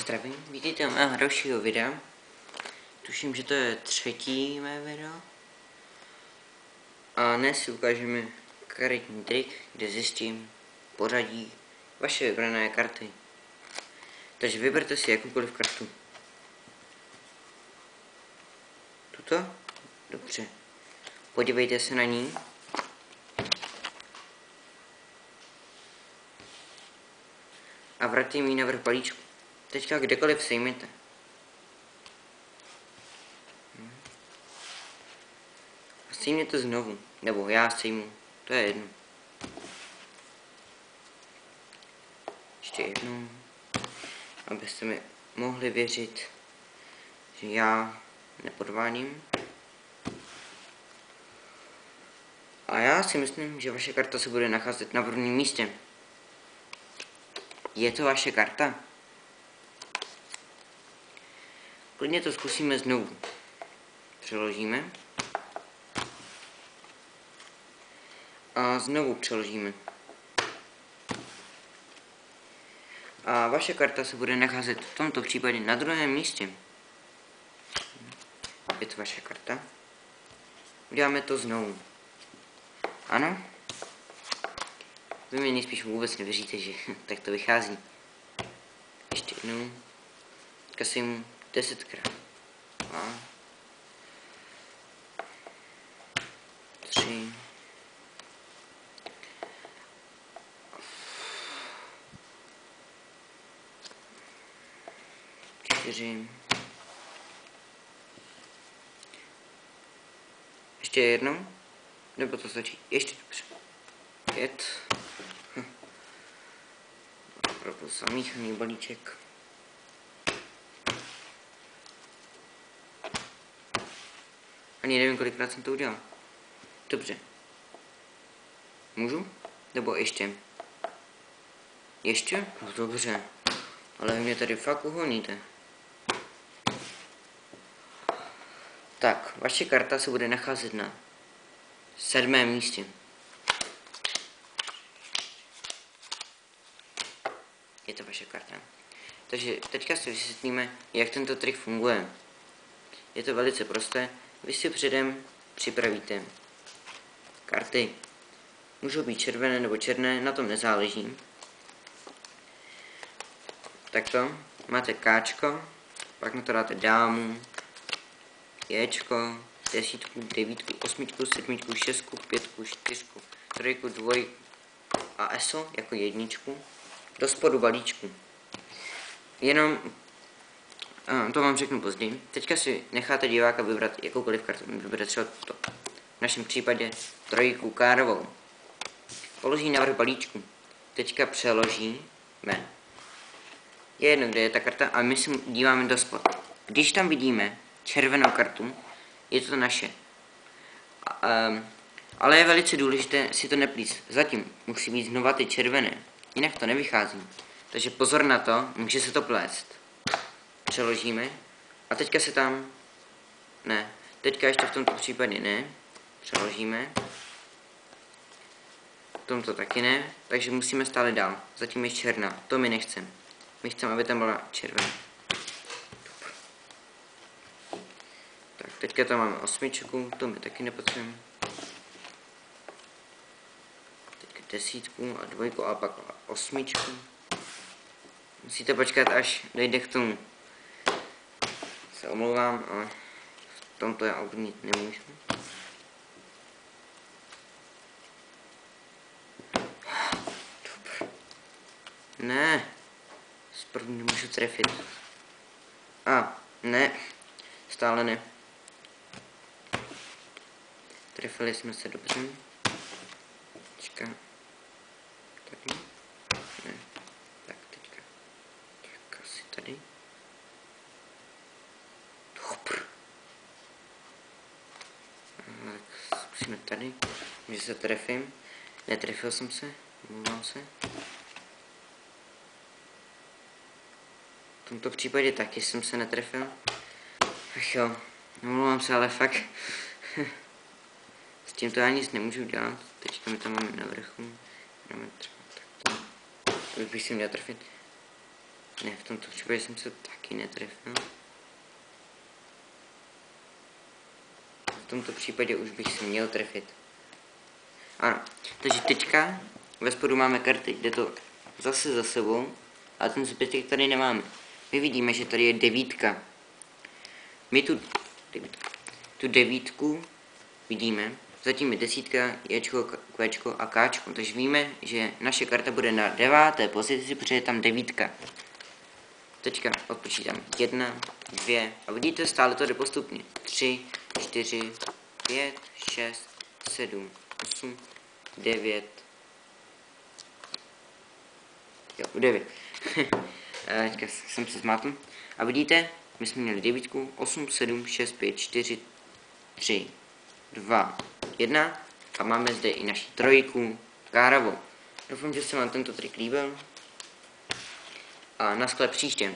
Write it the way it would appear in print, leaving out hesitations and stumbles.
zdravím, vítejte u mého dalšího videa. Tuším, že to je třetí mé video. A dnes si ukážeme karetní trik, kde zjistím pořadí vaše vybrané karty. Takže vyberte si jakoukoliv kartu. Tuto? Dobře. Podívejte se na ní. A vrátím ji na vrch balíčku. Teďka kdekoliv sejmete. A sejměte znovu. Nebo já sejmu. To je jedno. Ještě jednou. Abyste mi mohli věřit, že já nepodvádím. A já si myslím, že vaše karta se bude nacházet na prvním místě. Je to vaše karta? Klidně to zkusíme znovu. Přeložíme. A znovu přeložíme. A vaše karta se bude nacházet v tomto případě na druhém místě. Je to vaše karta. Uděláme to znovu. Ano? Vy mi nejspíš vůbec nevěříte, že tak to vychází. Ještě jednou. Teďka si mu 10krát. 2, 3, 4. Ještě jednou? Nebo to stačí? Ještě dobře. 5. Opravdu zamíchaný balíček. Ani nevím, kolikrát jsem to udělal. Dobře. Můžu? Nebo ještě? Ještě? No dobře. Ale vy mě tady fakt uhoníte. Tak, vaše karta se bude nacházet na 7. místě. Je to vaše karta. Takže teďka si vysvětlíme, jak tento trik funguje. Je to velice prosté. Vy si předem připravíte karty. Můžou být červené nebo černé, na tom nezáleží. Takto. Máte káčko, pak na to dáte dámu, jéčko, 10, 9, 8, 7, 6, 5, 4, 3, 2 a eso jako jedničku do spodu balíčku. Jenom to vám řeknu později. Teďka si necháte diváka vybrat jakoukoliv kartu. Vyberte třeba to. V našem případě 3 károvou. Položí na vrch balíčku. Teďka přeložíme. Je jedno, kde je ta karta, a my si díváme do spod. Když tam vidíme červenou kartu, je to naše. Ale je velice důležité si to neplíst. Zatím musí být znova ty červené. Jinak to nevychází. Takže pozor na to, může se to plést. Přeložíme. A teďka se tam... Ne. Teďka ještě v tomto případě ne. Přeložíme. V tomto taky ne. Takže musíme stále dál. Zatím je černá. To my nechceme. My chceme, aby tam byla červená. Tak, teďka tam máme 8. To my taky nepotřebujeme. Teďka 10 a 2 a pak 8. Musíte počkat, až dojde k tomu. Se omlouvám, ale v tomto já ovlivnit nemůžu. Ne. Zprvu nemůžu trefit. Ne. Stále ne. Trefili jsme se dobře. Teďka. Tady. Ne. Tak, teďka. Tak asi tady. Dobr. Tak zkusíme tady. Že se trefím. Netrefil jsem se. Omlouvám se. V tomto případě taky jsem se netrefil. Ach jo, omlouvám se, ale fakt. S tímto já nic nemůžu dělat. Teďka my tam máme na vrchu. Dáme třeba takto. Bych si měl trefit. Ne, v tomto případě jsem se taky netrefil. V tomto případě už bych se měl trefit. Ano, takže teďka ve spodu máme karty, kde to zase za sebou, ale ten zbytek tady nemáme. My vidíme, že tady je devítka. My tu devítku vidíme, zatím je desítka, ječko, kvéčko a káčko. Takže víme, že naše karta bude na 9. pozici, protože je tam devítka. Teďka odpočítám 1, 2 a vidíte, stále to jde postupně. 3, 4, 5, 6, 7, 8, 9. Jo, 9. Teďka jsem se zmátl. A vidíte, my jsme měli 9, 8, 7, 6, 5, 4, 3, 2, 1. A máme zde i naši trojku káravou. Doufám, že se vám tento trik líbil. A naschle příště.